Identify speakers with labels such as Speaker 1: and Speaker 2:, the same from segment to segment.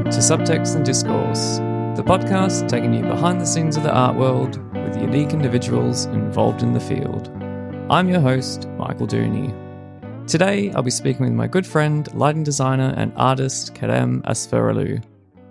Speaker 1: to Subtext Discourse, the podcast taking you behind the scenes of the art world with unique individuals involved in the field. I'm your host, Michael Dooney. Today, I'll be speaking with my good friend, lighting designer and artist Kerem Asfuroglu.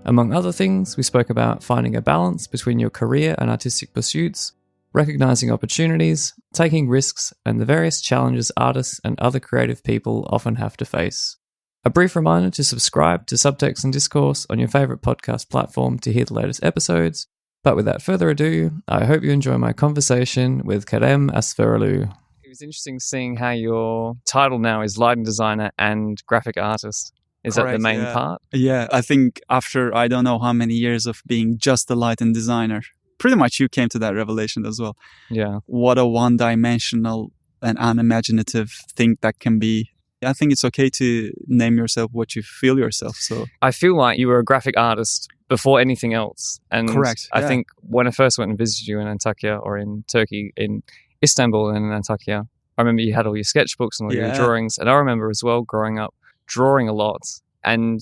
Speaker 1: Among other things, we spoke about finding a balance between your career and artistic pursuits, recognizing opportunities, taking risks, and the various challenges artists and other creative people often have to face. A brief reminder to subscribe to Subtext Discourse on your favourite podcast platform to hear the latest episodes. But without further ado, I hope you enjoy my conversation with Kerem Asfuroglu. It was interesting seeing how your title now is lighting designer and graphic artist. Is Correct, that the main part?
Speaker 2: Yeah, I think after I don't know how many years of being just a lighting designer, pretty much you came to that revelation as well.
Speaker 1: Yeah.
Speaker 2: What a one-dimensional and unimaginative thing that can be. I think it's okay to name yourself what you feel yourself. So
Speaker 1: I feel like you were a graphic artist before anything else. And
Speaker 2: Correct.
Speaker 1: I think when I first went and visited you in Antakya or in Turkey, in Istanbul and in Antakya, I remember you had all your sketchbooks and all your drawings. And I remember as well growing up drawing a lot. And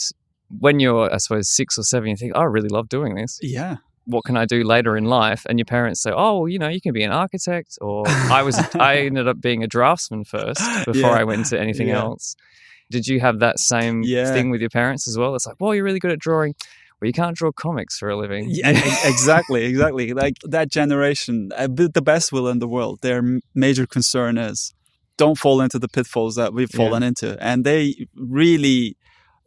Speaker 1: when you're, I suppose, 6 or 7, you think, oh, I really love doing this.
Speaker 2: Yeah.
Speaker 1: What can I do later in life? And your parents say, oh, well, you know, you can be an architect. Or I ended up being a draftsman first before I went into anything else. Did you have that same thing with your parents as well? It's like, well, you're really good at drawing. Well, you can't draw comics for a living.
Speaker 2: Yeah, exactly. Like that generation, the best will in the world, their major concern is don't fall into the pitfalls that we've fallen into. And they really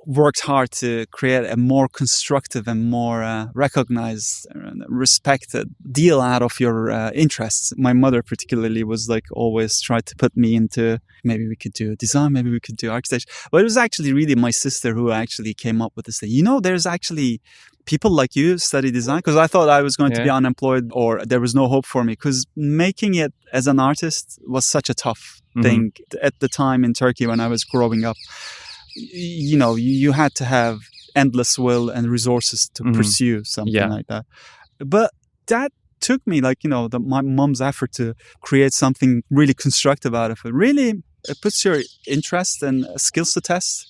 Speaker 2: worked hard to create a more constructive and more recognized and respected deal out of your interests. My mother particularly was like always tried to put me into maybe we could do design, maybe we could do architecture. But it was actually really my sister who actually came up with this thing. You know, there's actually people like you study design, because I thought I was going to be unemployed or there was no hope for me, because making it as an artist was such a tough thing at the time in Turkey when I was growing up. You know, you had to have endless will and resources to pursue something like that. But that took me, like, you know, my mom's effort to create something really constructive out of it. Really, it puts your interest and skills to test.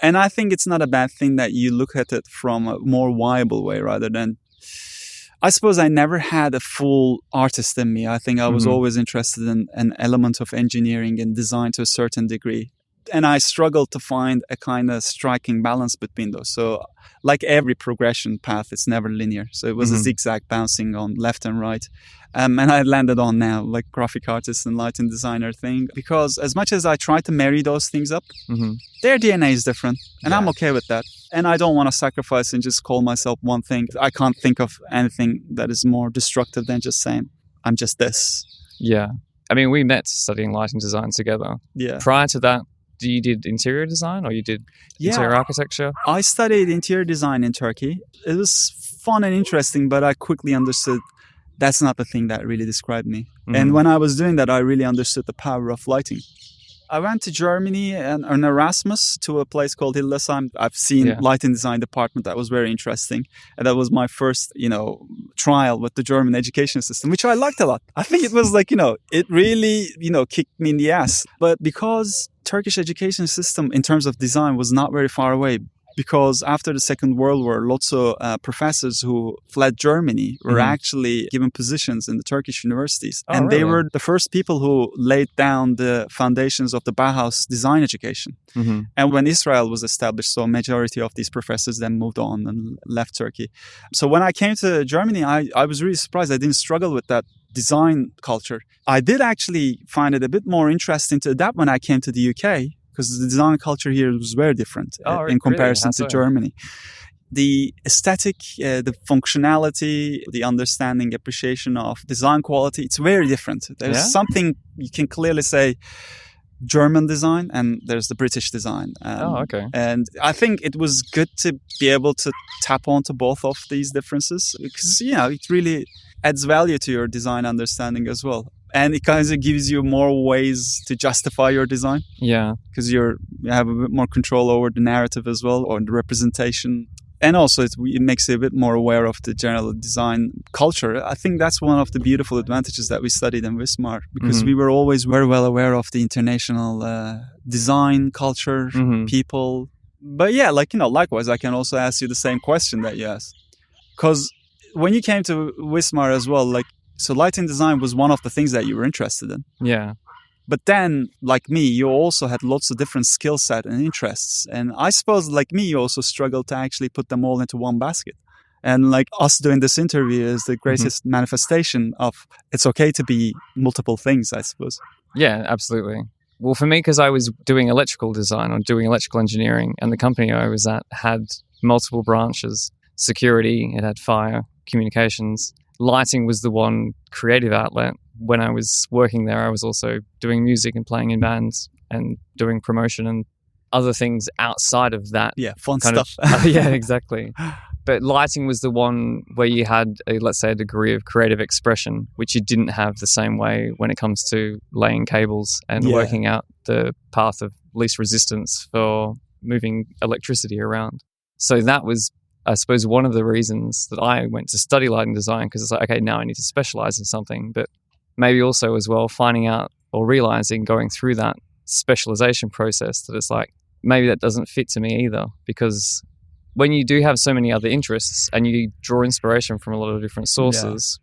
Speaker 2: And I think it's not a bad thing that you look at it from a more viable way rather than... I suppose I never had a full artist in me. I think I was always interested in an element of engineering and design to a certain degree. And I struggled to find a kind of striking balance between those. So like every progression path, it's never linear. So it was a zigzag bouncing on left and right. And I landed on now like graphic artist and lighting designer thing, because as much as I try to marry those things up, their DNA is different. And I'm okay with that. And I don't want to sacrifice and just call myself one thing. I can't think of anything that is more destructive than just saying, I'm just this.
Speaker 1: Yeah. I mean, we met studying lighting design together.
Speaker 2: Yeah.
Speaker 1: Prior to that, you did interior design or you did interior architecture?
Speaker 2: I studied interior design in Turkey. It was fun and interesting, but I quickly understood that's not the thing that really described me. And when I was doing that, I really understood the power of lighting. I went to Germany and an Erasmus to a place called Hildesheim. I've seen lighting design department. That was very interesting. And that was my first, trial with the German education system, which I liked a lot. I think it was like, it really, kicked me in the ass. But because Turkish education system in terms of design was not very far away, because after the Second World War, lots of professors who fled Germany were actually given positions in the Turkish universities.
Speaker 1: Oh,
Speaker 2: and
Speaker 1: really?
Speaker 2: They were the first people who laid down the foundations of the Bauhaus design education. And when Israel was established, so a majority of these professors then moved on and left Turkey. So when I came to Germany, I was really surprised. I didn't struggle with that design culture. I did actually find it a bit more interesting to adapt when I came to the UK, because the design culture here was very different in comparison to Germany. The aesthetic, the functionality, the understanding, appreciation of design quality, it's very different. There's something you can clearly say German design and there's the British design. And I think it was good to be able to tap onto both of these differences because, it really adds value to your design understanding as well. And it kind of gives you more ways to justify your design. Yeah. Because you have a bit more control over the narrative as well, or the representation. And also it makes you a bit more aware of the general design culture. I think that's one of the beautiful advantages that we studied in Wismar, because we were always very well aware of the international design culture, people, But yeah, like, likewise, I can also ask you the same question that you asked. Because when you came to Wismar as well, like, so lighting design was one of the things that you were interested in.
Speaker 1: Yeah.
Speaker 2: But then, like me, you also had lots of different skill set and interests. And I suppose, like me, you also struggled to actually put them all into one basket. And like us doing this interview is the greatest manifestation of it's okay to be multiple things, I suppose.
Speaker 1: Yeah, absolutely. Well, for me, because I was doing electrical design or doing electrical engineering, and the company I was at had multiple branches. Security, it had fire, communications. Lighting was the one creative outlet. When I was working there, I was also doing music and playing in bands and doing promotion and other things outside of that.
Speaker 2: Yeah, fun stuff.
Speaker 1: Yeah, exactly. But lighting was the one where you had, let's say, a degree of creative expression, which you didn't have the same way when it comes to laying cables and working out the path of least resistance for moving electricity around. So that was, I suppose, one of the reasons that I went to study lighting design, because it's like, okay, now I need to specialize in something. But maybe also as well, finding out or realizing going through that specialization process that it's like, maybe that doesn't fit to me either, because when you do have so many other interests and you draw inspiration from a lot of different sources,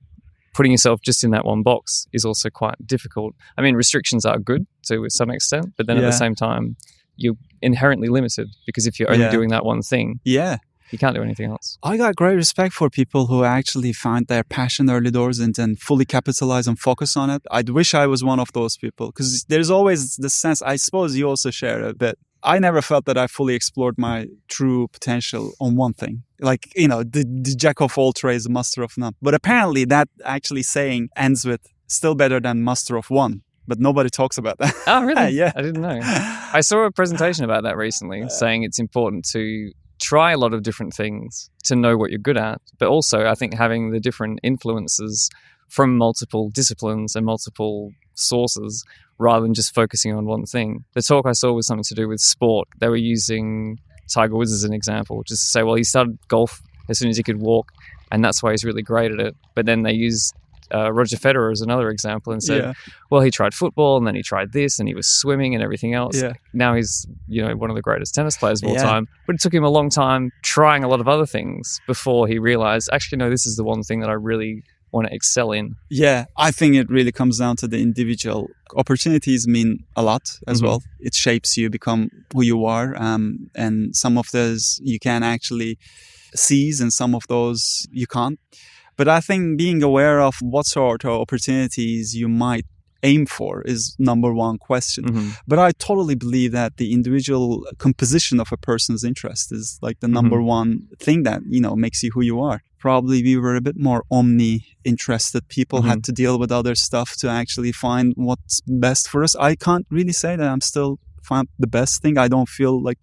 Speaker 1: putting yourself just in that one box is also quite difficult. I mean, restrictions are good to some extent, but then at the same time, you're inherently limited, because if you're only doing that one thing, you can't do anything else.
Speaker 2: I got great respect for people who actually find their passion early doors and then fully capitalize and focus on it. I wish I was one of those people, because there's always the sense, I suppose you also share a bit. I never felt that I fully explored my true potential on one thing. Like, the jack of all trades, master of none. But apparently that actually saying ends with still better than master of one. But nobody talks about that.
Speaker 1: Oh, really?
Speaker 2: Yeah.
Speaker 1: I didn't know. I saw a presentation about that recently, saying it's important to try a lot of different things to know what you're good at. But also, I think having the different influences from multiple disciplines and multiple sources, rather than just focusing on one thing. The talk I saw was something to do with sport. They were using Tiger Woods as an example, just to say, well, he started golf as soon as he could walk, and that's why he's really great at it. But then they used Roger Federer as another example and said, well, he tried football and then he tried this and he was swimming and everything else. Yeah. Now he's, one of the greatest tennis players of all time. But it took him a long time trying a lot of other things before he realized, actually, no, this is the one thing that I really want to excel in. Yeah,
Speaker 2: I think it really comes down to the individual. Opportunities mean a lot as well. It shapes you, become who you are. And some of those you can actually seize and some of those you can't. But I think being aware of what sort of opportunities you might aim for is number one question. But I totally believe that the individual composition of a person's interest is like the number one thing that, makes you who you are. Probably we were a bit more omni-interested people, had to deal with other stuff to actually find what's best for us. I can't really say that I'm still find the best thing. I don't feel like,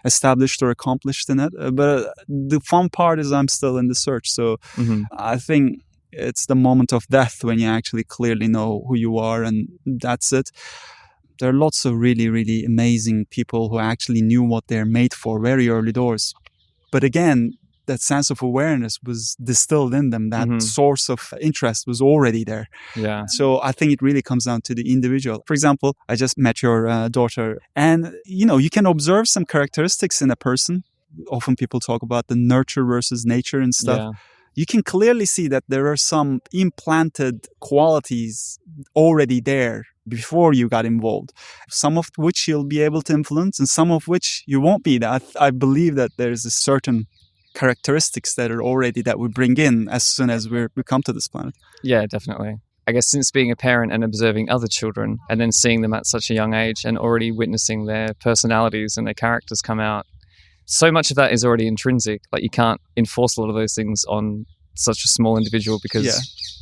Speaker 2: established or accomplished in it. But the fun part is I'm still in the search. So I think it's the moment of death when you actually clearly know who you are, and that's it. There are lots of really, really amazing people who actually knew what they're made for very early doors. But again, that sense of awareness was distilled in them. That source of interest was already there. Yeah. So I think it really comes down to the individual. For example, I just met your daughter, and you can observe some characteristics in a person. Often people talk about the nurture versus nature and stuff. Yeah. You can clearly see that there are some implanted qualities already there before you got involved, some of which you'll be able to influence and some of which you won't be. I believe that there's a certain characteristics that are already that we bring in as soon as we come to this planet.
Speaker 1: Yeah, definitely. I guess since being a parent and observing other children and then seeing them at such a young age and already witnessing their personalities and their characters come out, so much of that is already intrinsic. Like, you can't enforce a lot of those things on such a small individual because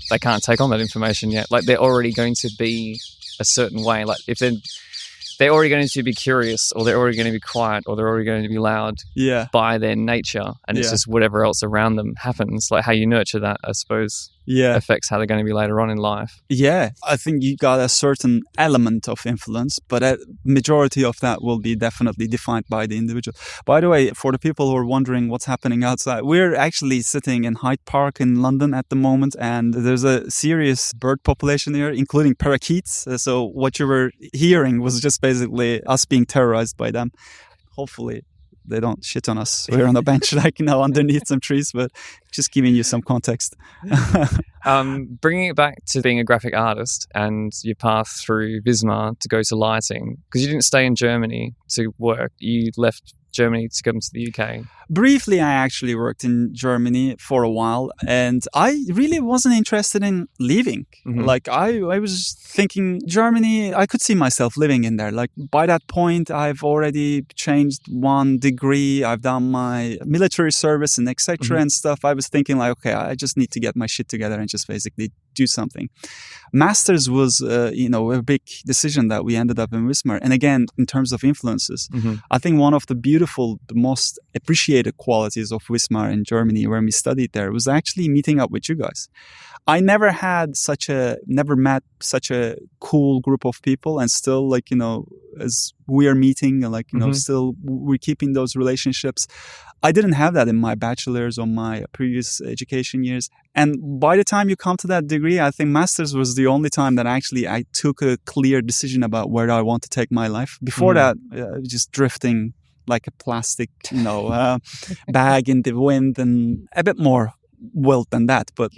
Speaker 1: they can't take on that information yet. Like, they're already going to be a certain way. Like, if they're already going to be curious, or they're already going to be quiet, or they're already going to be loud by their nature. And it's just whatever else around them happens. Like, how you nurture that, I suppose, affects how they're going to be later on in life.
Speaker 2: Yeah, I think you got a certain element of influence, but a majority of that will be definitely defined by the individual. By the way, for the people who are wondering what's happening outside, we're actually sitting in Hyde Park in London at the moment, and there's a serious bird population here, including parakeets. So what you were hearing was just basically us being terrorized by them. Hopefully they don't shit on us. We're on a bench, like, underneath some trees, but just giving you some context.
Speaker 1: Bringing it back to being a graphic artist and your path through Wismar to go to lighting, because you didn't stay in Germany to work. You left Germany to come to the UK.
Speaker 2: Briefly, I actually worked in Germany for a while, and I really wasn't interested in leaving.
Speaker 1: Mm-hmm.
Speaker 2: Like, I was thinking Germany, I could see myself living in there. Like, by that point, I've already changed 1 degree. I've done my military service and etc. and stuff. I was thinking like, okay, I just need to get my shit together and just basically do something. Masters was, a big decision that we ended up in Wismar. And again, in terms of influences, I think one of the the most appreciated qualities of Wismar in Germany when we studied there was actually meeting up with you guys. I never met such a cool group of people, and still, like, as we are meeting, like, still we're keeping those relationships. I didn't have that in my bachelor's or my previous education years. And by the time you come to that degree, I think master's was the only time that actually I took a clear decision about where I want to take my life. Before that, just drifting like a plastic, bag in the wind, and a bit more wild than that. But,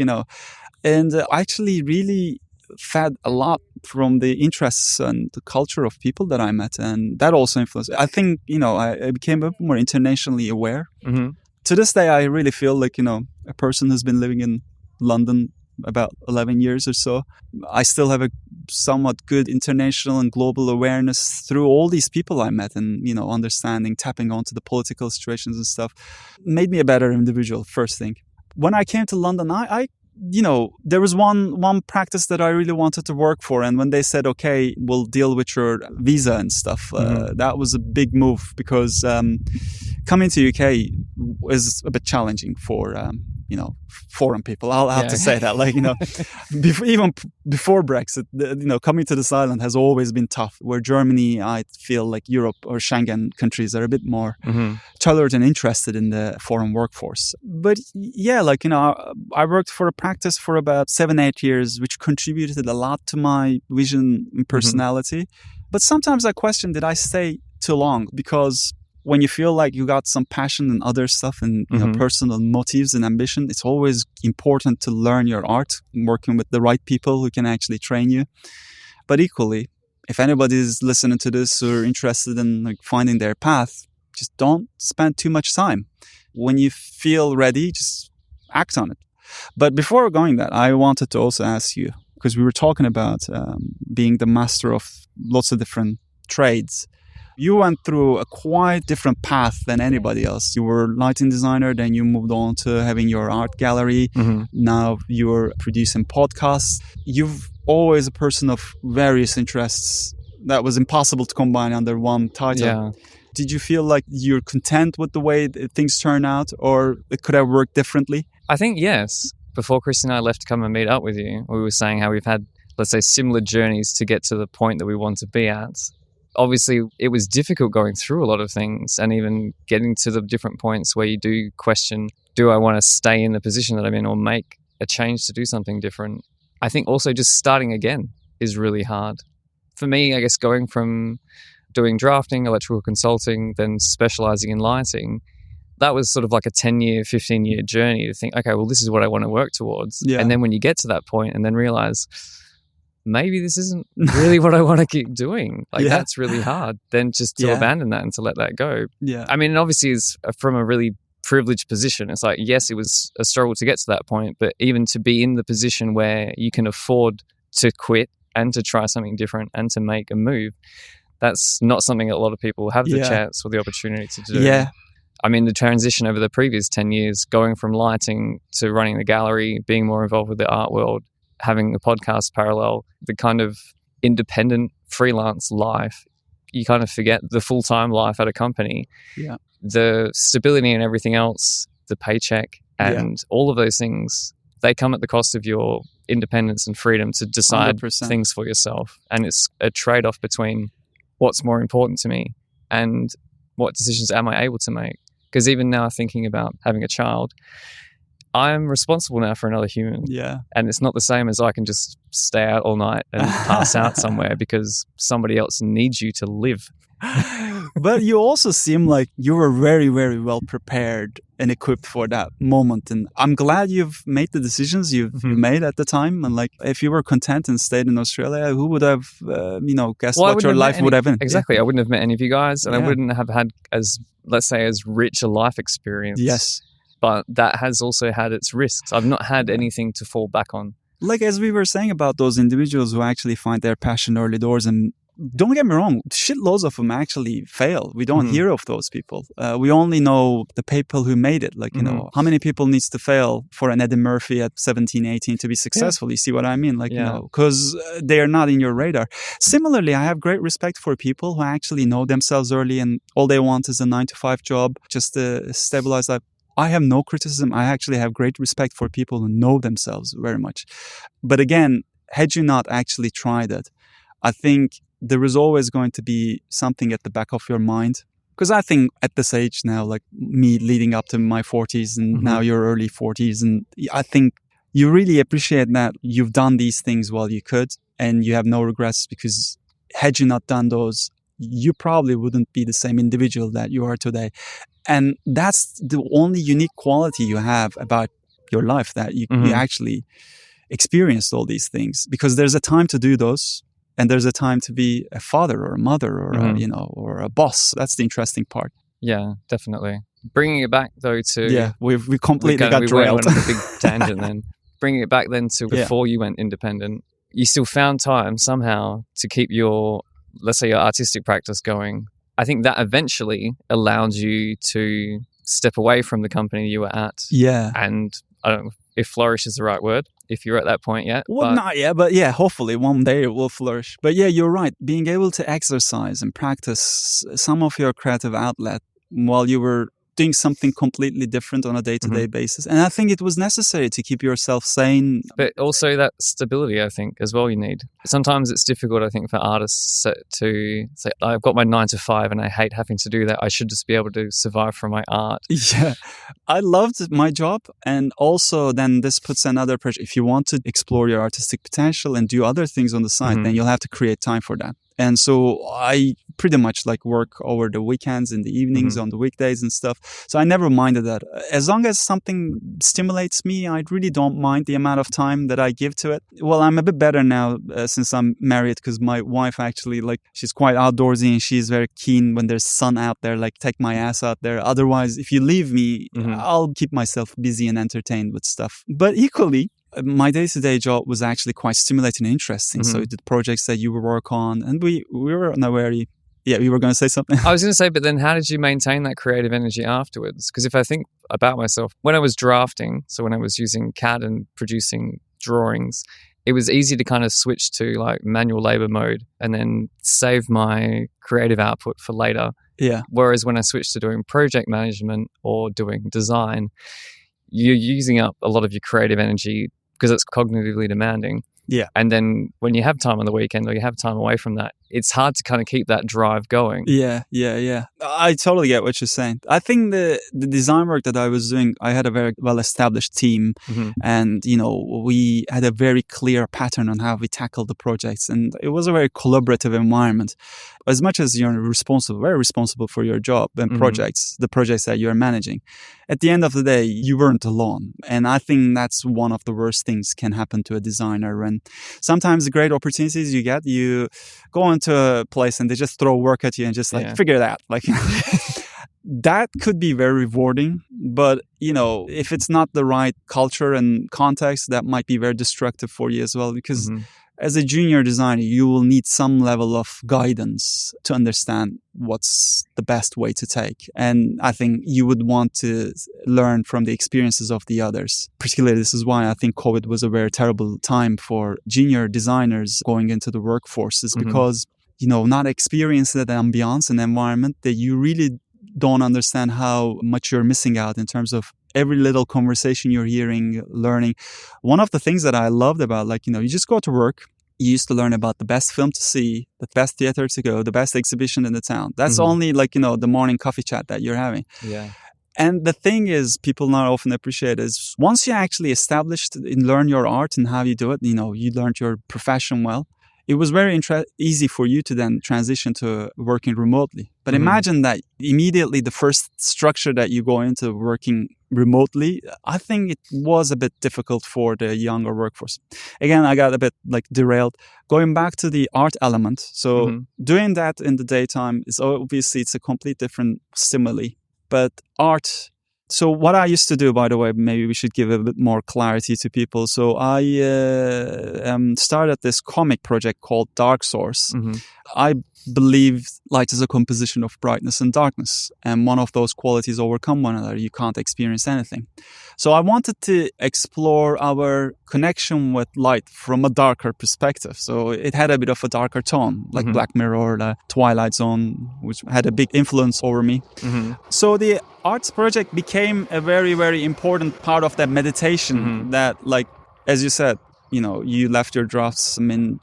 Speaker 2: and I actually really fed a lot from the interests and the culture of people that I met, and that also influenced. I think, I became a bit more internationally aware. To this day, I really feel like, a person who's been living in London about 11 years or so, I still have a somewhat good international and global awareness through all these people I met, and, understanding, tapping onto the political situations and stuff, made me a better individual, first thing. When I came to London, I there was one practice that I really wanted to work for. And when they said, okay, we'll deal with your visa and stuff, that was a big move, because coming to UK is a bit challenging for, foreign people. I'll have to say that, like, even before Brexit, coming to this island has always been tough, where Germany, I feel like Europe or Schengen countries are a bit more tailored and interested in the foreign workforce. But yeah, like, I worked for a practice for about 7-8 years, which contributed a lot to my vision and personality. But sometimes I question, did I stay too long? Because when you feel like you got some passion and other stuff and personal motives and ambition, it's always important to learn your art, working with the right people who can actually train you. But equally, if anybody's listening to this or interested in, like, finding their path, just don't spend too much time. When you feel ready, just act on it. But before going that, I wanted to also ask you, because we were talking about being the master of lots of different trades. You went through a quite different path than anybody else. You were a lighting designer, then you moved on to having your art gallery. Now you're producing podcasts. You've always a person of various interests that was impossible to combine under one title.
Speaker 1: Yeah.
Speaker 2: Did you feel like you're content with the way things turn out, or it could have worked differently?
Speaker 1: I think yes. Before Chris and I left to come and meet up with you, we were saying how we've had, let's say, similar journeys to get to the point that we want to be at. Obviously, it was difficult going through a lot of things, and even getting to the different points where you do question, do I want to stay in the position that I'm in or make a change to do something different? I think also just starting again is really hard. For me, I guess going from doing drafting, electrical consulting, then specializing in lighting, that was sort of like a 10-year, 15-year journey to think, okay, well, this is what I want to work towards. Yeah. And then when you get to that point and then realize, maybe this isn't really what I want to keep doing. Like, that's really hard. Then just to abandon that and to let that go. Yeah. I mean, obviously, it's from a really privileged position. It's like, yes, it was a struggle to get to that point, but even to be in the position where you can afford to quit and to try something different and to make a move, that's not something that a lot of people have the chance or the opportunity to do. Yeah. I mean, the transition over the previous 10 years, going from lighting to running the gallery, being more involved with the art world, having a podcast parallel, the kind of independent freelance life, you kind of forget the full-time life at a company. Yeah. The stability and everything else, the paycheck and all of those things, they come at the cost of your independence and freedom to decide 100%. Things for yourself. And it's a trade-off between what's more important to me and what decisions am I able to make. Because even now, thinking about having a child, I'm responsible now for another human. Yeah. And it's not the same as I can just stay out all night and pass out somewhere, because somebody else needs you to live.
Speaker 2: But you also seem like you were very, very well prepared and equipped for that moment. And I'm glad you've made the decisions you've made at the time. And like, if you were content and stayed in Australia, who would have, guessed what your life would have been?
Speaker 1: Exactly. I wouldn't have met any of you guys, and I wouldn't have had let's say, as rich a life experience.
Speaker 2: Yes.
Speaker 1: But that has also had its risks. I've not had anything to fall back on.
Speaker 2: Like, as we were saying about those individuals who actually find their passion early doors, and don't get me wrong, shitloads of them actually fail. We don't hear of those people. We only know the people who made it. Like, how many people needs to fail for an Eddie Murphy at 17, 18 to be successful? You see what I mean? Like, because they are not in your radar. Similarly, I have great respect for people who actually know themselves early and all they want is a 9-to-5 job, just to stabilize life. I have no criticism. I actually have great respect for people who know themselves very much. But again, had you not actually tried it, I think there is always going to be something at the back of your mind. Because I think at this age now, like me leading up to my 40s and now your early 40s, and I think you really appreciate that you've done these things while you could and you have no regrets, because had you not done those, you probably wouldn't be the same individual that you are today. And that's the only unique quality you have about your life, that you actually experienced all these things, because there's a time to do those and there's a time to be a father or a mother or or a boss. That's the interesting part.
Speaker 1: Yeah, definitely. Bringing it back though to
Speaker 2: we completely got derailed.
Speaker 1: We went on a big tangent then. Bringing it back then to before you went independent, you still found time somehow to keep your, let's say, your artistic practice going. I think that eventually allowed you to step away from the company you were at.
Speaker 2: Yeah.
Speaker 1: And I don't know if flourish is the right word, if you're at that point yet.
Speaker 2: Well, not yet, but yeah, hopefully one day it will flourish. But yeah, you're right. Being able to exercise and practice some of your creative outlet while you were doing something completely different on a day-to-day basis. And I think it was necessary to keep yourself sane.
Speaker 1: But also that stability, I think, as well, you need. Sometimes it's difficult, I think, for artists to say, I've got my 9-to-5 and I hate having to do that. I should just be able to survive from my art.
Speaker 2: Yeah. I loved my job. And also then this puts another pressure. If you want to explore your artistic potential and do other things on the side, then you'll have to create time for that. And so I pretty much like work over the weekends, in the evenings, on the weekdays and stuff. So I never minded that. As long as something stimulates me, I really don't mind the amount of time that I give to it. Well, I'm a bit better now since I'm married, because my wife actually, like, she's quite outdoorsy and she's very keen when there's sun out there, like, take my ass out there. Otherwise, if you leave me, I'll keep myself busy and entertained with stuff. But equally, my day-to-day job was actually quite stimulating and interesting. So the projects that you work on, and we were on a very... Yeah, you were going to say something?
Speaker 1: I was going to say, but then how did you maintain that creative energy afterwards? Because if I think about myself, when I was drafting, so when I was using CAD and producing drawings, it was easy to kind of switch to like manual labor mode and then save my creative output for later.
Speaker 2: Yeah.
Speaker 1: Whereas when I switched to doing project management or doing design, you're using up a lot of your creative energy because it's cognitively demanding.
Speaker 2: Yeah.
Speaker 1: And then when you have time on the weekend or you have time away from that, it's hard to kind of keep that drive going.
Speaker 2: Yeah. I totally get what you're saying. I think the design work that I was doing, I had a very well-established team and, we had a very clear pattern on how we tackled the projects, and it was a very collaborative environment. As much as you're very responsible for your job and the projects that you're managing, at the end of the day, you weren't alone. And I think that's one of the worst things can happen to a designer. And sometimes the great opportunities you get, you go into a place and they just throw work at you and just figure it out. Like, that could be very rewarding. But, if it's not the right culture and context, that might be very destructive for you as well. Because as a junior designer, you will need some level of guidance to understand what's the best way to take. And I think you would want to learn from the experiences of the others. Particularly, this is why I think COVID was a very terrible time for junior designers going into the workforces, because, not experiencing that ambiance and environment, that you really don't understand how much you're missing out in terms of every little conversation you're hearing, learning. One of the things that I loved about, you just go to work, you used to learn about the best film to see, the best theater to go, the best exhibition in the town. That's only the morning coffee chat that you're having.
Speaker 1: Yeah.
Speaker 2: And the thing is, people not often appreciate is once you actually established and learn your art and how you do it, you learned your profession well, it was very easy for you to then transition to working remotely. But imagine that immediately the first structure that you go into working remotely, I think it was a bit difficult for the younger workforce. Again, I got a bit like derailed. Going back to the art element. So doing that in the daytime is obviously it's a complete different stimuli. But art... So what I used to do, by the way, maybe we should give a bit more clarity to people. So I started this comic project called Dark Source. I believe light is a composition of brightness and darkness. And one of those qualities overcome one another. You can't experience anything. So I wanted to explore our connection with light from a darker perspective. So it had a bit of a darker tone, like Black Mirror, the Twilight Zone, which had a big influence over me. So the arts project became a very, very important part of that meditation that, like, as you said, you know, you left your drafts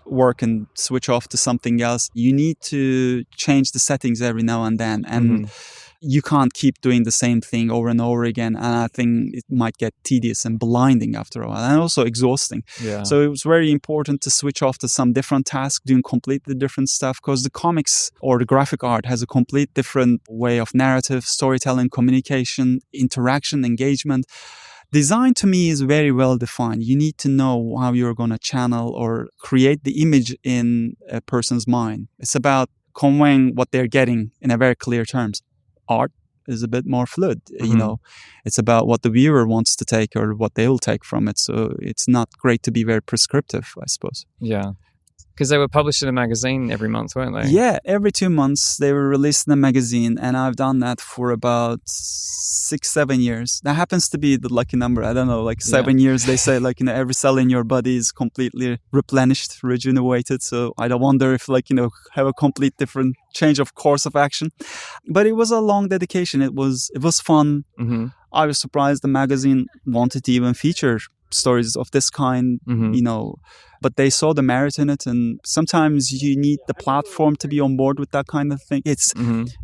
Speaker 2: work and switch off to something else. You need to change the settings every now and then. And you can't keep doing the same thing over and over again. And I think it might get tedious and blinding after a while and also exhausting. Yeah. So it was very important to switch off to some different task, doing completely different stuff, because the comics or the graphic art has a complete different way of narrative, storytelling, communication, interaction, engagement. Design to me is very well defined. You need to know how you're going to channel or create the image in a person's mind. It's about conveying what they're getting in a very clear terms. Art is a bit more fluid. You know, it's about what the viewer wants to take or what they will take from it. So it's not great to be very prescriptive, I suppose.
Speaker 1: Yeah. Because they were published in a magazine every month, weren't they?
Speaker 2: Yeah, every 2 months they were released in a magazine, and I've done that for about 6-7 years. That happens to be the lucky number. I don't know, like 7 years. They say, like, you know, every cell in your body is completely replenished, rejuvenated. So I don't wonder if, like, you know, have a complete different change of course of action. But it was a long dedication. It was fun. I was surprised the magazine wanted to even feature stories of this kind, you know, but they saw the merit in it. And sometimes you need the platform to be on board with that kind of thing. It's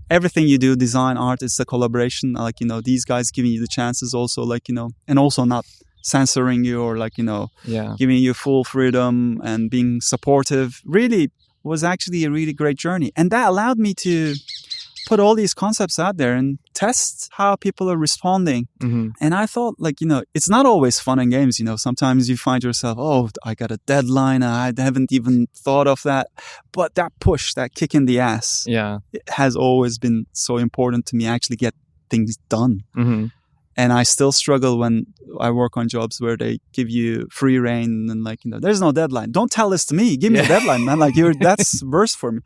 Speaker 2: everything you do, design, art, it's a collaboration. Like, you know, these guys giving you the chances also, like, you know, and also not censoring you or, like, you know, giving you full freedom and being supportive really was actually a really great journey. And that allowed me to put all these concepts out there and test how people are responding. And I thought, like, you know, it's not always fun and games. You know, sometimes you find yourself, oh, I got a deadline. I haven't even thought of that. But that push, that kick in the ass, it has always been so important to me, actually get things done. And I still struggle when I work on jobs where they give you free reign and, like, you know, there's no deadline. Don't tell this to me. Give me a deadline, man. Like, that's worse for me.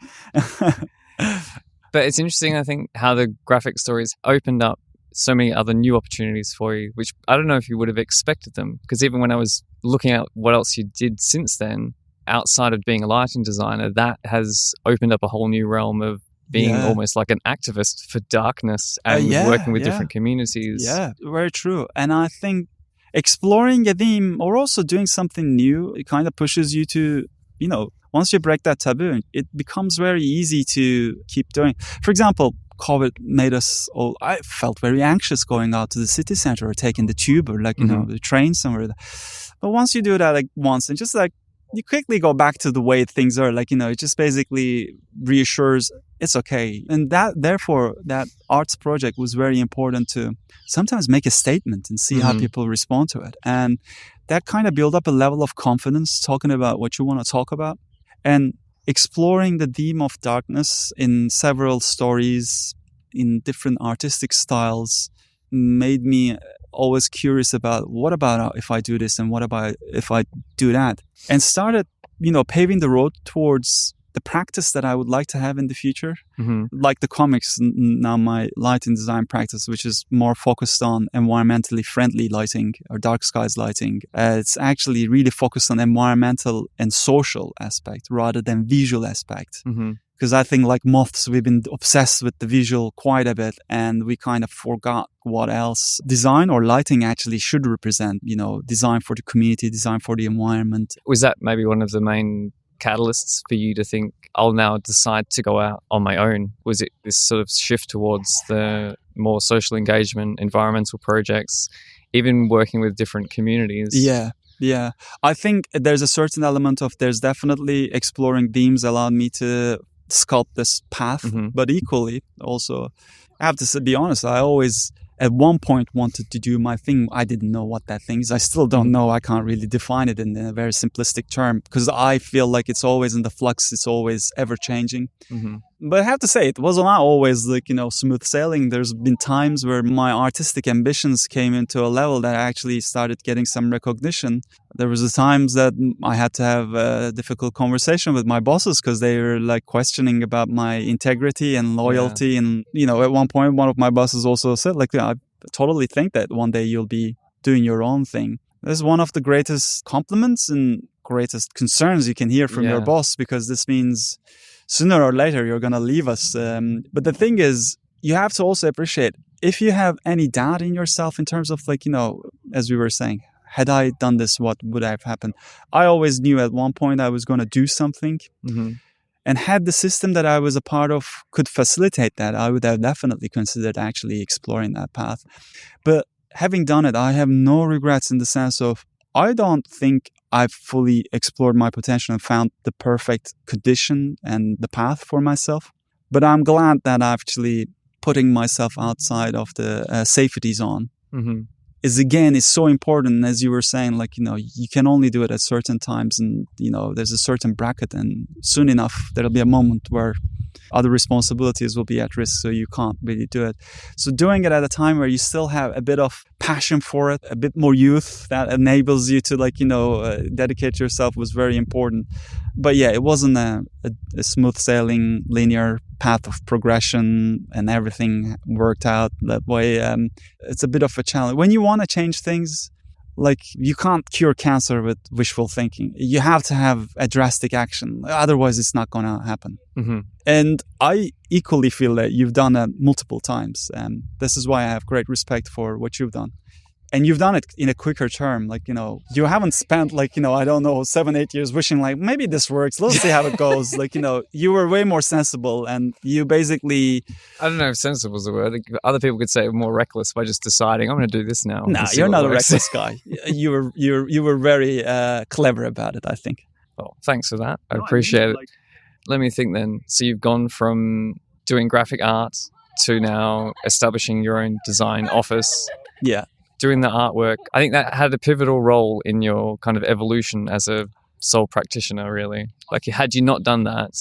Speaker 1: But it's interesting, I think, how the graphic stories opened up so many other new opportunities for you, which I don't know if you would have expected them. Because even when I was looking at what else you did since then, outside of being a lighting designer, that has opened up a whole new realm of being almost like an activist for darkness and working with different communities. Yeah,
Speaker 2: very true. And I think exploring a theme or also doing something new, it kind of pushes you to, you know, once you break that taboo, it becomes very easy to keep doing. For example, COVID made us all, I felt very anxious going out to the city center or taking the tube or, like, you know, the train somewhere. But once you do that, like, once, and just, like, you quickly go back to the way things are, like, you know, it just basically reassures it's okay. And that, therefore, that arts project was very important to sometimes make a statement and see how people respond to it. And that kind of build up a level of confidence talking about what you want to talk about. And exploring the theme of darkness in several stories in different artistic styles made me always curious about what about if I do this and what about if I do that, and started, you know, paving the road towards the practice that I would like to have in the future. Like the comics, now my lighting design practice, which is more focused on environmentally friendly lighting or dark skies lighting. It's actually really focused on environmental and social aspect rather than visual aspect. Because I think, like moths, we've been obsessed with the visual quite a bit, and we kind of forgot what else design or lighting actually should represent. You know, design for the community, design for the environment.
Speaker 1: Was that maybe one of the main catalysts for you to think, I'll now decide to go out on my own? Was it this sort of shift towards the more social engagement, environmental projects, even working with different communities?
Speaker 2: Yeah. Yeah. I think there's a certain element of there's definitely exploring themes allowed me to sculpt this path, but equally also, I have to be honest, I always at one point wanted to do my thing. I didn't know what that thing is. I still don't know. I can't really define it in a very simplistic term because I feel like it's always in the flux. It's always ever changing. But I have to say, it was not always like, smooth sailing. There's been times where my artistic ambitions came into a level that I actually started getting some recognition. There was times that I had to have a difficult conversation with my bosses because they were like questioning about my integrity and loyalty. Yeah. And, at one point, one of my bosses also said, like, I totally think that one day you'll be doing your own thing. This is one of the greatest compliments and greatest concerns you can hear from your boss, because this means sooner or later you're going to leave us. But the thing is, you have to also appreciate if you have any doubt in yourself in terms of like, as we were saying, had I done this, what would have happened? I always knew at one point I was going to do something. And had the system that I was a part of could facilitate that, I would have definitely considered actually exploring that path. But having done it, I have no regrets in the sense of I don't think I've fully explored my potential and found the perfect condition and the path for myself. But I'm glad that I'm actually putting myself outside of the safety zone. Is so important, as you were saying, like, you can only do it at certain times and, there's a certain bracket, and soon enough, there'll be a moment where other responsibilities will be at risk, so you can't really do it. So doing it at a time where you still have a bit of passion for it, a bit more youth that enables you to, like, dedicate yourself was very important. But yeah, it wasn't a smooth sailing, linear path of progression and everything worked out that way. It's a bit of a challenge. When you want to change things, like, you can't cure cancer with wishful thinking. You have to have a drastic action. Otherwise, it's not going to happen. And I equally feel that you've done it multiple times. And this is why I have great respect for what you've done. And you've done it in a quicker term. Like, you haven't spent 7-8 years wishing like, maybe this works. Let's see how it goes. Like, you were way more sensible, and you basically...
Speaker 1: I don't know if sensible is the word. Other people could say more reckless by just deciding, I'm going to do this now.
Speaker 2: No, you're not a reckless guy. You were very clever about it, I think.
Speaker 1: Oh, thanks for that. I appreciate it. Let me think then. So you've gone from doing graphic art to now establishing your own design office.
Speaker 2: Yeah.
Speaker 1: Doing the artwork. I think that had a pivotal role in your kind of evolution as a sole practitioner, really. Like, had you not done that,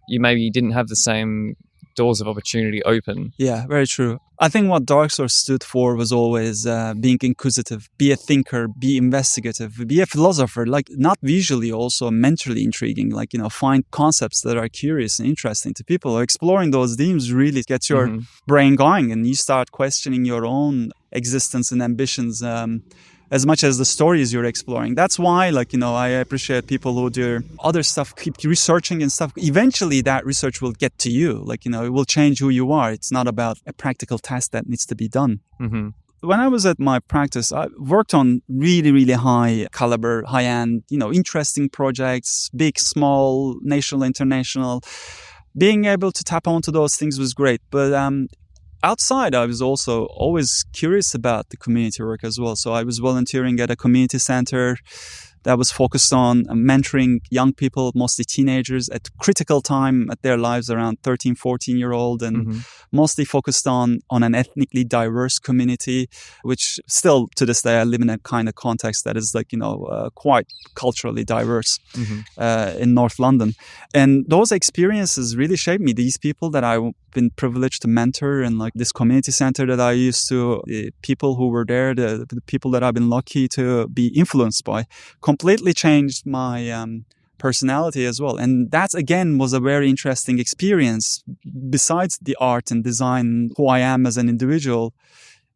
Speaker 1: you maybe didn't have the same doors of opportunity open.
Speaker 2: Yeah, very true. I think what Dark Source stood for was always being inquisitive, be a thinker, be investigative, be a philosopher, like not visually, also mentally intriguing, like, find concepts that are curious and interesting to people. Exploring those themes really gets your brain going, and you start questioning your own existence and ambitions as much as the stories you're exploring. That's why, I appreciate people who do other stuff, keep researching and stuff. Eventually, that research will get to you. It will change who you are. It's not about a practical task that needs to be done. When I was at my practice, I worked on really, really high caliber, high-end, interesting projects, big, small, national, international. Being able to tap onto those things was great. But outside, I was also always curious about the community work as well. So I was volunteering at a community center that was focused on mentoring young people, mostly teenagers, at critical time at their lives, around 13, 14-year-old, and mostly focused on an ethnically diverse community, which still to this day I live in a kind of context that is quite culturally diverse in North London. And those experiences really shaped me. These people that I've been privileged to mentor, and this community center that I used to, the people who were there, the people that I've been lucky to be influenced by, completely changed my personality as well. And that, again, was a very interesting experience. Besides the art and design, who I am as an individual,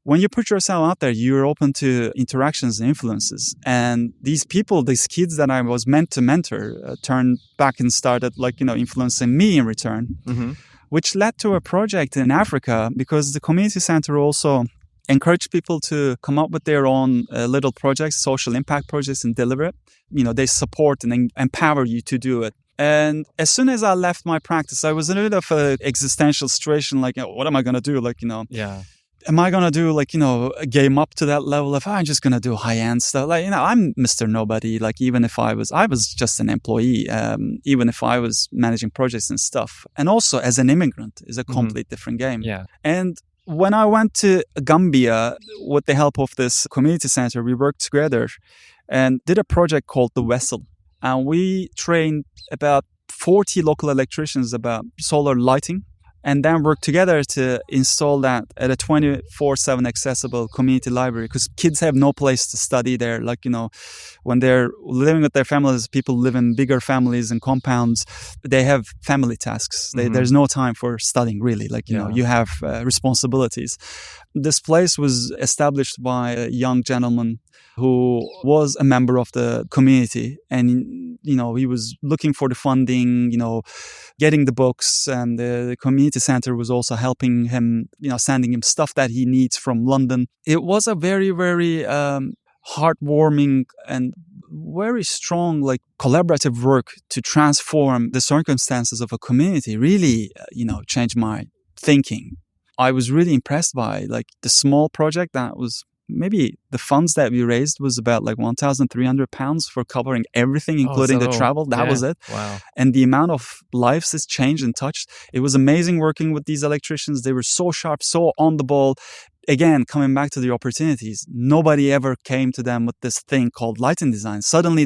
Speaker 2: when you put yourself out there, you're open to interactions and influences. And these people, these kids that I was meant to mentor, turned back and started influencing me in return, which led to a project in Africa, because the community center also encourage people to come up with their own little projects, social impact projects, and deliver it. They support and empower you to do it. And as soon as I left my practice, I was in a bit of an existential situation, what am I going to do? am I going to do a game up to that level of, I'm just going to do high end stuff? I'm Mr. Nobody. Even if I was just an employee, even if I was managing projects and stuff. And also as an immigrant is a complete different game.
Speaker 1: Yeah.
Speaker 2: And when I went to Gambia with the help of this community center, we worked together and did a project called The Vessel. And we trained about 40 local electricians about solar lighting, and then work together to install that at a 24/7 accessible community library, because kids have no place to study there. When they're living with their families, people live in bigger families and compounds. They have family tasks. There's no time for studying, really. You have responsibilities. This place was established by a young gentleman who was a member of the community, and he was looking for the funding, getting the books, and the community center was also helping him, sending him stuff that he needs from London. It was a very, very heartwarming and very strong, collaborative work to transform the circumstances of a community. Really, changed my thinking. I was really impressed by the small project that was. Maybe the funds that we raised was about £1,300 for covering everything, including the travel. That was it.
Speaker 1: Wow.
Speaker 2: And the amount of lives it's changed and touched. It was amazing working with these electricians. They were so sharp, so on the ball. Again, coming back to the opportunities, nobody ever came to them with this thing called lighting design. Suddenly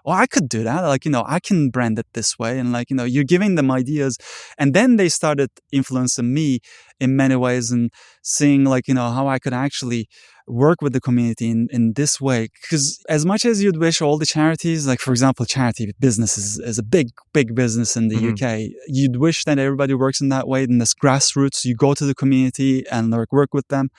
Speaker 2: I could do that. I can brand it this way. And you're giving them ideas. And then they started influencing me in many ways and seeing how I could actually work with the community in this way. Because as much as you'd wish all the charities, for example, charity business is a big business in the UK. You'd wish that everybody works in that way, in this grassroots. You go to the community and work with them.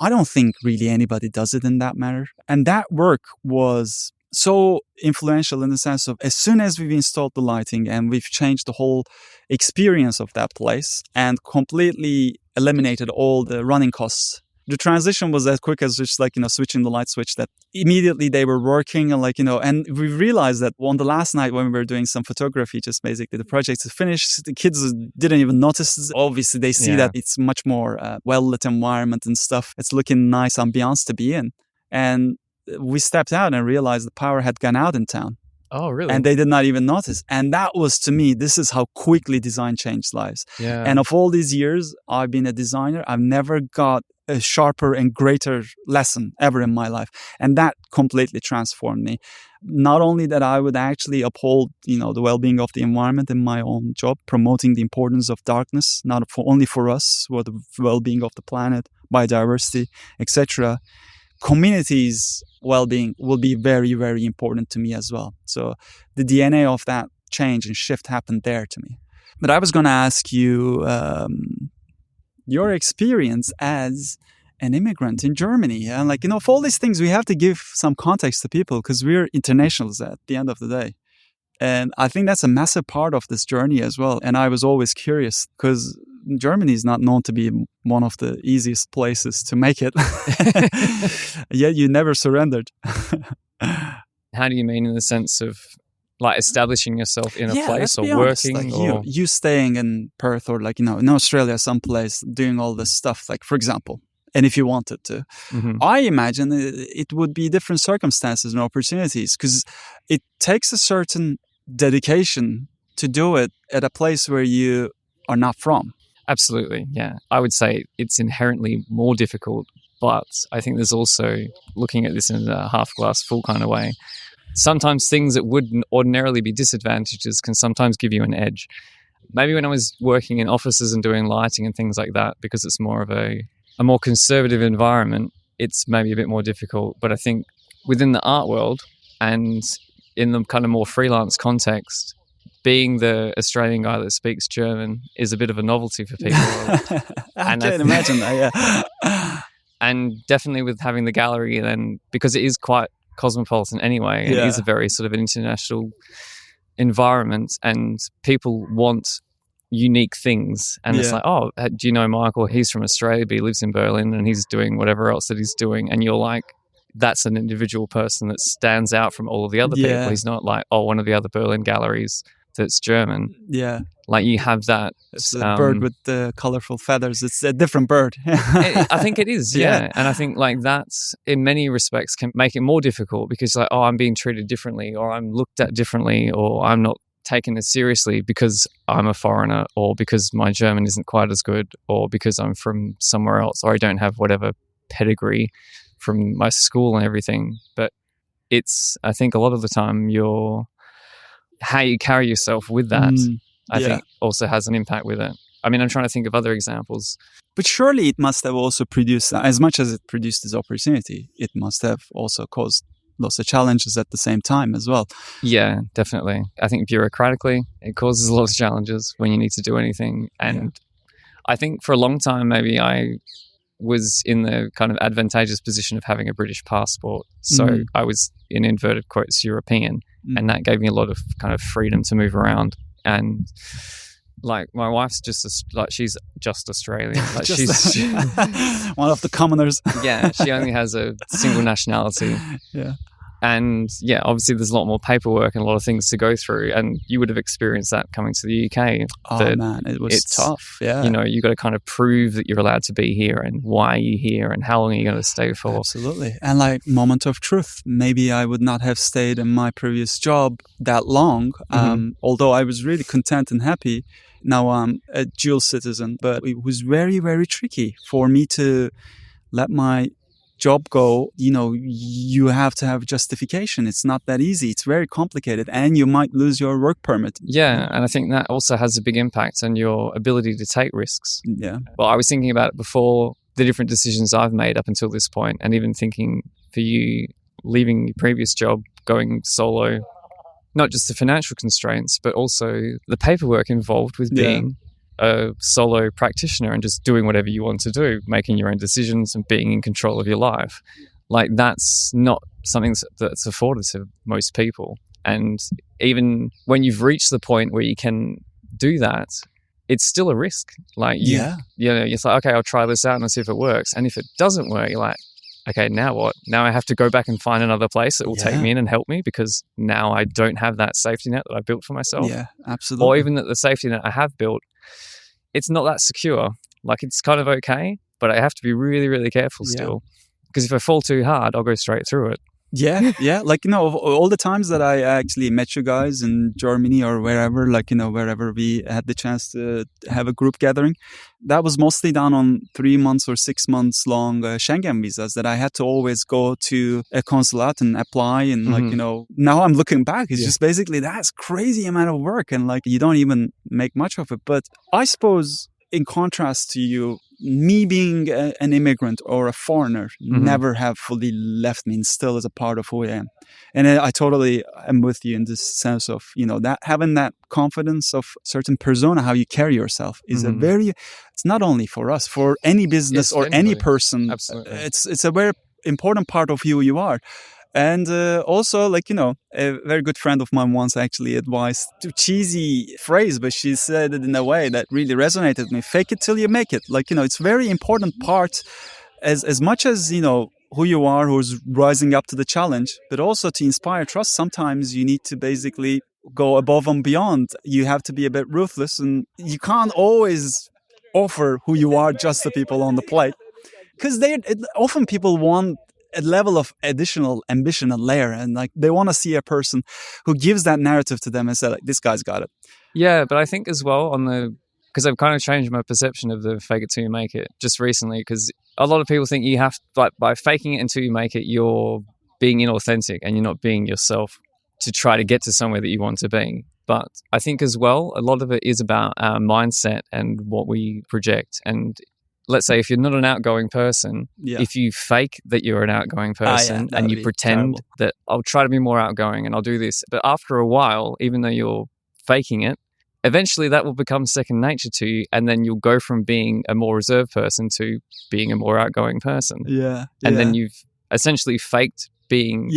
Speaker 2: I don't think really anybody does it in that manner. And that work was so influential in the sense of, as soon as we've installed the lighting and we've changed the whole experience of that place and completely eliminated all the running costs, the transition was as quick as just switching the light switch, that immediately they were working and and we realized that on the last night when we were doing some photography, just basically the project is finished, the kids didn't even notice. Obviously they see that it's much more well-lit environment and stuff. It's looking nice ambiance to be in. And we stepped out and realized the power had gone out in town.
Speaker 1: Oh, really?
Speaker 2: And they did not even notice. And that was, to me, this is how quickly design changed lives.
Speaker 1: Yeah.
Speaker 2: And of all these years I've been a designer, I've never got a sharper and greater lesson ever in my life. And that completely transformed me. Not only that I would actually uphold, the well-being of the environment in my own job, promoting the importance of darkness, not only for us, but the well-being of the planet, biodiversity, etc. Communities' well-being will be very, very important to me as well. So the DNA of that change and shift happened there to me. But I was going to ask you your experience as an immigrant in Germany. And for all these things, we have to give some context to people because we're internationals at the end of the day. And I think that's a massive part of this journey as well. And I was always curious because Germany is not known to be one of the easiest places to make it. Yet you never surrendered.
Speaker 1: How do you mean in the sense of establishing yourself in a place or working?
Speaker 2: Honest, you staying in Perth or in Australia someplace doing all this stuff, for example, and if you wanted to. I imagine it would be different circumstances and opportunities because it takes a certain dedication to do it at a place where you are not from.
Speaker 1: Absolutely, yeah. I would say it's inherently more difficult, but I think there's also, looking at this in a half glass full kind of way, sometimes things that would ordinarily be disadvantages can sometimes give you an edge. Maybe when I was working in offices and doing lighting and things like that, because it's more of a more conservative environment, it's maybe a bit more difficult. But I think within the art world and in the kind of more freelance context, being the Australian guy that speaks German is a bit of a novelty for people.
Speaker 2: I can imagine that, yeah.
Speaker 1: And definitely with having the gallery then, because it is quite cosmopolitan anyway, it is a very sort of an international environment and people want unique things. And it's oh, do you know Michael? He's from Australia, but he lives in Berlin and he's doing whatever else that he's doing. And you're like, that's an individual person that stands out from all of the other people. He's not one of the other Berlin galleries that's German.
Speaker 2: Yeah.
Speaker 1: Like you have that.
Speaker 2: It's a bird with the colorful feathers. It's a different bird.
Speaker 1: I think it is, yeah. And I think like that's in many respects can make it more difficult because like, oh, I'm being treated differently, or I'm looked at differently, or I'm not taken as seriously because I'm a foreigner, or because my German isn't quite as good, or because I'm from somewhere else, or I don't have whatever pedigree from my school and everything. But it's, I think a lot of the time how you carry yourself with that, I think also has an impact with it. I mean, I'm trying to think of other examples.
Speaker 2: But surely it must have also produced, as much as it produced this opportunity, it must have also caused lots of challenges at the same time as well.
Speaker 1: Yeah, definitely. I think bureaucratically, it causes a lot of challenges when you need to do anything. And I think for a long time, maybe I was in the kind of advantageous position of having a British passport. So I was, in inverted quotes, European. And that gave me a lot of kind of freedom to move around. And like my wife's she's just Australian. Like she's
Speaker 2: one of the commoners.
Speaker 1: Yeah, she only has a single nationality.
Speaker 2: Yeah.
Speaker 1: And yeah, obviously there's a lot more paperwork and a lot of things to go through. And you would have experienced that coming to the UK.
Speaker 2: Oh man, it's tough. Yeah.
Speaker 1: You know, you got to kind of prove that you're allowed to be here and why are you here and how long are you going to stay for.
Speaker 2: Absolutely. And like moment of truth, maybe I would not have stayed in my previous job that long. Although I was really content and happy. Now I'm a dual citizen, but it was very, very tricky for me to let my job go. You know, you have to have justification. It's not that easy. It's very complicated, and you might lose your work permit.
Speaker 1: Yeah, and I think that also has a big impact on your ability to take risks.
Speaker 2: Yeah.
Speaker 1: Well, I was thinking about it before, the different decisions I've made up until this point, and even thinking for you leaving your previous job, going solo, not just the financial constraints, but also the paperwork involved with being a solo practitioner and just doing whatever you want to do, making your own decisions and being in control of your life. Like that's not something that's afforded to most people. And even when you've reached the point where you can do that, it's still a risk. Like you know, it's like, okay, I'll try this out and see if it works. And if it doesn't work, you're like, okay, now what? Now I have to go back and find another place that will take me in and help me because now I don't have that safety net that I built for myself.
Speaker 2: Yeah, absolutely.
Speaker 1: Or even that the safety net I have built, it's not that secure. Like it's kind of okay, but I have to be really, really careful still. Because if I fall too hard, I'll go straight through it.
Speaker 2: Yeah. Like, you know, all the times that I actually met you guys in Germany or wherever, like, you know, wherever we had the chance to have a group gathering, that was mostly done on 3 months or 6 months long Schengen visas that I had to always go to a consulate and apply. And like, you know, now I'm looking back, it's just basically that's crazy amount of work. And like, you don't even make much of it. But I suppose in contrast to you, me being an immigrant or a foreigner never have fully left me and still is a part of who I am. And I totally am with you in this sense of, you know, that having that confidence of certain persona, how you carry yourself is a very, it's not only for us, for any business or any person.
Speaker 1: Absolutely.
Speaker 2: It's a very important part of who you are. And also, like, you know, a very good friend of mine once actually advised a cheesy phrase, but she said it in a way that really resonated with me. Fake it till you make it. Like, you know, it's very important part as much as, you know, who you are, who's rising up to the challenge, but also to inspire trust. Sometimes you need to basically go above and beyond. You have to be a bit ruthless and you can't always offer who you are just to people on the plate because often people want a level of additional ambition and layer, and like they want to see a person who gives that narrative to them and say like, this guy's got it.
Speaker 1: Yeah, but I think as well because I've kind of changed my perception of the fake it till you make it just recently, because a lot of people think you have to, like, by faking it until you make it, you're being inauthentic and you're not being yourself to try to get to somewhere that you want to be. But I think as well, a lot of it is about our mindset and what we project. And let's say if you're not an outgoing person, if you fake that you're an outgoing person and you pretend that I'll try to be more outgoing and I'll do this, but after a while, even though you're faking it, eventually that will become second nature to you, and then you'll go from being a more reserved person to being a more outgoing person. And then you've essentially faked being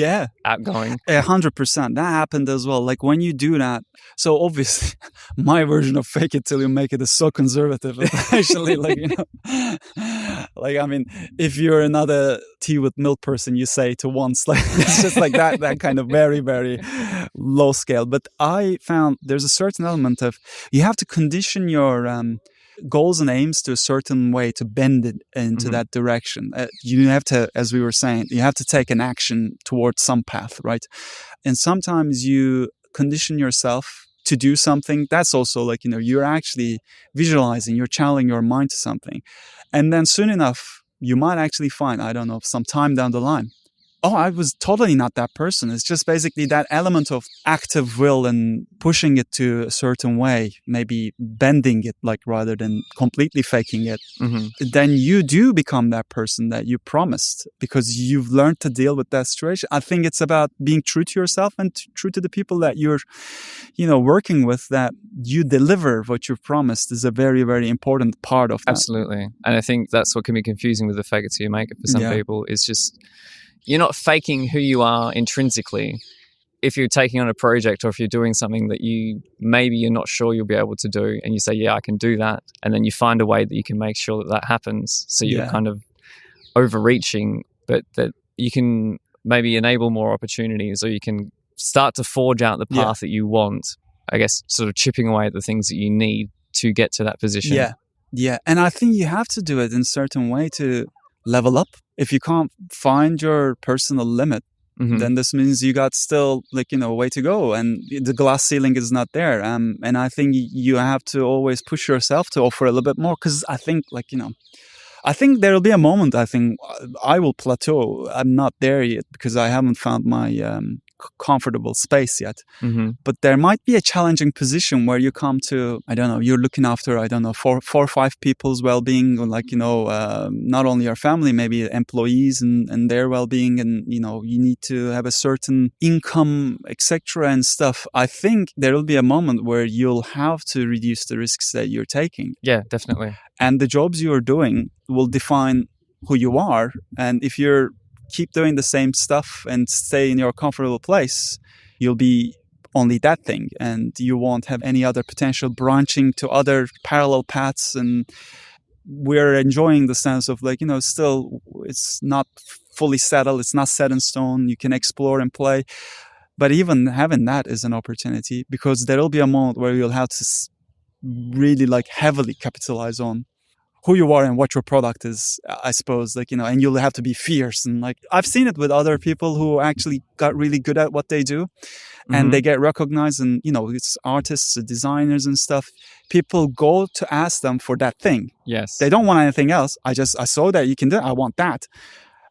Speaker 1: outgoing.
Speaker 2: 100%. That happened as well. Like when you do that, so obviously my version of fake it till you make it is so conservative. Actually, like, you know, like, I mean, if you're another tea with milk person, you say to once, like, it's just like that kind of very, very low scale. But I found there's a certain element of, you have to condition your goals and aims to a certain way to bend it into that direction. You have to, as we were saying, you have to take an action towards some path, right? And sometimes you condition yourself to do something. That's also like, you know, you're actually visualizing, you're channeling your mind to something. And then soon enough, you might actually find, I don't know, some time down the line, oh, I was totally not that person. It's just basically that element of active will and pushing it to a certain way, maybe bending it, like, rather than completely faking it. Then you do become that person that you promised because you've learned to deal with that situation. I think it's about being true to yourself and true to the people that you're, you know, working with, that you deliver what you've promised is a very, very important part of that.
Speaker 1: Absolutely. And I think that's what can be confusing with the fake it till you make it for some people. Is just, you're not faking who you are intrinsically. If you're taking on a project or if you're doing something that you're not sure you'll be able to do, and you say, yeah, I can do that. And then you find a way that you can make sure that happens. So you're kind of overreaching, but that you can maybe enable more opportunities, or you can start to forge out the path that you want, I guess, sort of chipping away at the things that you need to get to that position.
Speaker 2: Yeah. And I think you have to do it in a certain way to level up. If you can't find your personal limit, then this means you got still, like, you know, a way to go, and the glass ceiling is not there. And I think you have to always push yourself to offer a little bit more, because I think, like, you know, I think there will be a moment, I think I will plateau. I'm not there yet because I haven't found my comfortable space yet. But there might be a challenging position where you come to, I don't know, you're looking after, I don't know, four or five people's well-being, or, like, you know, not only your family, maybe employees and their well-being, and, you know, you need to have a certain income, etc. and stuff. I think there will be a moment where you'll have to reduce the risks that you're taking.
Speaker 1: Yeah, definitely.
Speaker 2: And the jobs you're doing will define who you are. And if you're keep doing the same stuff and stay in your comfortable place, you'll be only that thing, and you won't have any other potential branching to other parallel paths. And we're enjoying the sense of, like, you know, still it's not fully settled, it's not set in stone, you can explore and play. But even having that is an opportunity, because there will be a moment where you'll have to really, like, heavily capitalize on who you are and what your product is, I suppose, like, you know, and you'll have to be fierce. And, like, I've seen it with other people who actually got really good at what they do, and they get recognized, and, you know, it's artists, designers and stuff. People go to ask them for that thing.
Speaker 1: Yes.
Speaker 2: They don't want anything else. I saw that you can do it. I want that.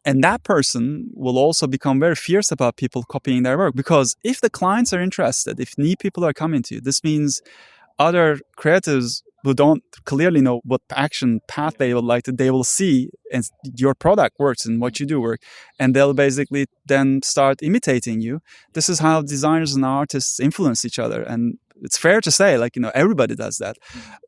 Speaker 2: And that person will also become very fierce about people copying their work, because if the clients are interested, if new people are coming to you, this means other creatives who don't clearly know what action path they would like to, they will see and your product works and what you do work, and they'll basically then start imitating you. This is how designers and artists influence each other. And it's fair to say, like, you know, everybody does that.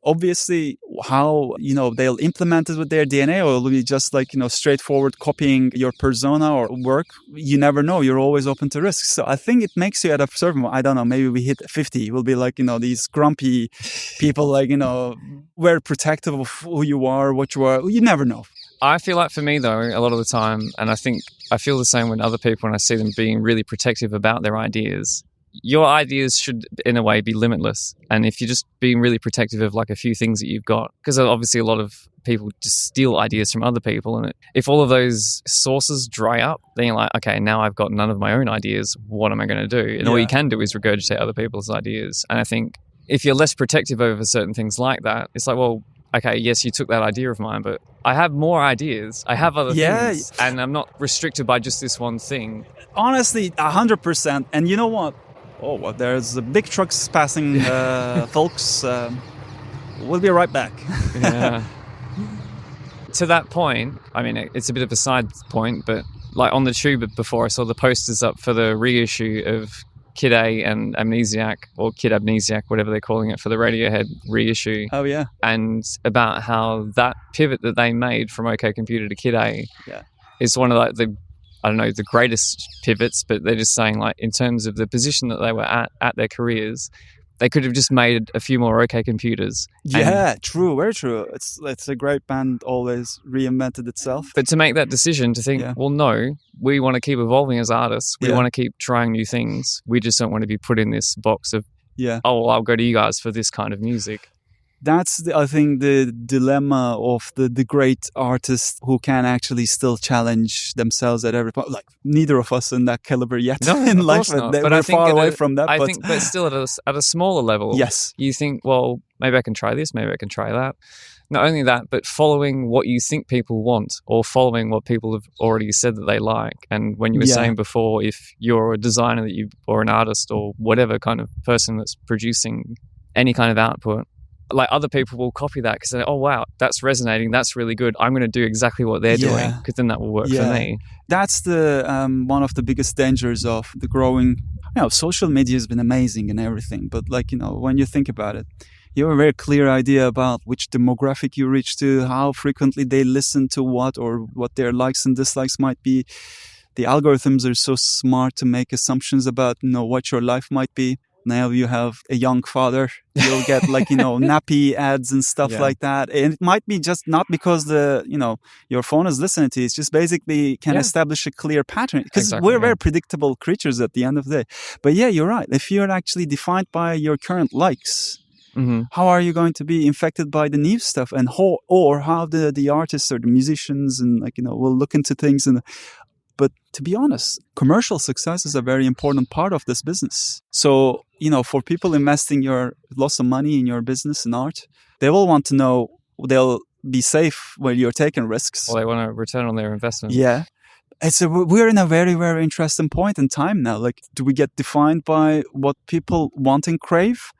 Speaker 2: Obviously, how, you know, they'll implement it with their DNA, or it'll be just, like, you know, straightforward copying your persona or work. You never know. You're always open to risks. So I think it makes you at a certain, I don't know, maybe we hit 50. We'll be like, you know, these grumpy people, like, you know, very protective of who you are, what you are. You never know.
Speaker 1: I feel like, for me, though, a lot of the time, and I think I feel the same when other people, when I see them being really protective about their ideas, your ideas should, in a way, be limitless. And if you're just being really protective of, like, a few things that you've got, because obviously a lot of people just steal ideas from other people, and if all of those sources dry up, then you're like, okay, now I've got none of my own ideas. What am I going to do? And all you can do is regurgitate other people's ideas. And I think if you're less protective over certain things like that, it's like, well, okay, yes, you took that idea of mine, but I have more ideas. I have other things, and I'm not restricted by just this one thing.
Speaker 2: Honestly, 100%. And you know what? Oh, well, there's big trucks passing, folks. We'll be right back.
Speaker 1: Yeah. To that point, I mean, it's a bit of a side point, but, like, on the tube before, I saw the posters up for the reissue of Kid A and Amnesiac, or Kid Amnesiac, whatever they're calling it, for the Radiohead reissue.
Speaker 2: Oh, yeah.
Speaker 1: And about how that pivot that they made from OK Computer to Kid A is one of, like, the I don't know, the greatest pivots, but they're just saying, like, in terms of the position that they were at their careers, they could have just made a few more OK computers.
Speaker 2: Yeah, true, very true. It's a great band, always reinvented itself.
Speaker 1: But to make that decision, to think, well, no, we want to keep evolving as artists. We want to keep trying new things. We just don't want to be put in this box of, oh, well, I'll go to you guys for this kind of music.
Speaker 2: That's, I think, the dilemma of the great artists who can actually still challenge themselves at every point. Like, neither of us in that caliber yet in life. But we're far away from that.
Speaker 1: I think, but still at a smaller level,
Speaker 2: yes,
Speaker 1: you think, well, maybe I can try this, maybe I can try that. Not only that, but following what you think people want or following what people have already said that they like. And when you were saying before, if you're a designer or an artist or whatever kind of person that's producing any kind of output, like, other people will copy that because they're, oh, wow, that's resonating, that's really good, I'm going to do exactly what they're doing because then that will work for me.
Speaker 2: That's the one of the biggest dangers of the growing, social media has been amazing and everything, but when you think about it, you have a very clear idea about which demographic you reach to, how frequently they listen to what, or what their likes and dislikes might be. The algorithms are so smart to make assumptions about what your life might be. Now you have a young father, you'll get nappy ads and stuff like that. And it might be just not because your phone is listening to you. It's just basically can establish a clear pattern. Because we're very predictable creatures at the end of the day. But yeah, you're right. If you're actually defined by your current likes, how are you going to be infected by the new stuff? And how the artists or the musicians and will look into things and... But to be honest, commercial success is a very important part of this business. So, for people investing lots of money in your business and art, they will want to know they'll be safe when you're taking risks.
Speaker 1: Well, they want a return on their investment.
Speaker 2: Yeah. We're in a very, very interesting point in time now. Like, do we get defined by what people want and crave?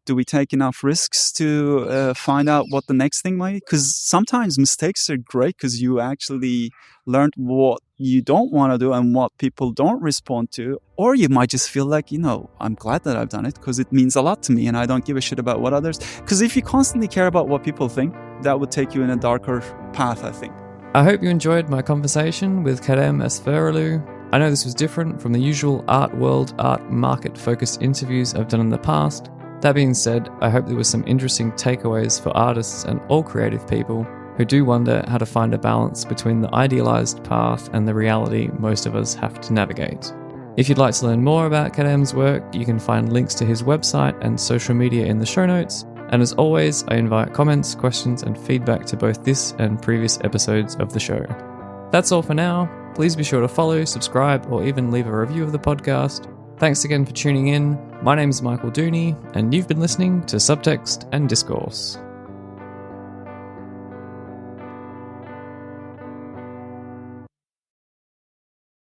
Speaker 2: Do we take enough risks to find out what the next thing might be? Because sometimes mistakes are great because you actually learned what you don't want to do and what people don't respond to. Or you might just feel like, I'm glad that I've done it because it means a lot to me and I don't give a shit about what others... Because if you constantly care about what people think, that would take you in a darker path, I think.
Speaker 1: I hope you enjoyed my conversation with Kerem Asfuroglu. I know this was different from the usual art world, art market-focused interviews I've done in the past. That being said, I hope there were some interesting takeaways for artists and all creative people who do wonder how to find a balance between the idealized path and the reality most of us have to navigate. If you'd like to learn more about Kerem's work, you can find links to his website and social media in the show notes. And as always, I invite comments, questions, and feedback to both this and previous episodes of the show. That's all for now. Please be sure to follow, subscribe, or even leave a review of the podcast. Thanks again for tuning in. My name is Michael Dooney, and you've been listening to Subtext and Discourse.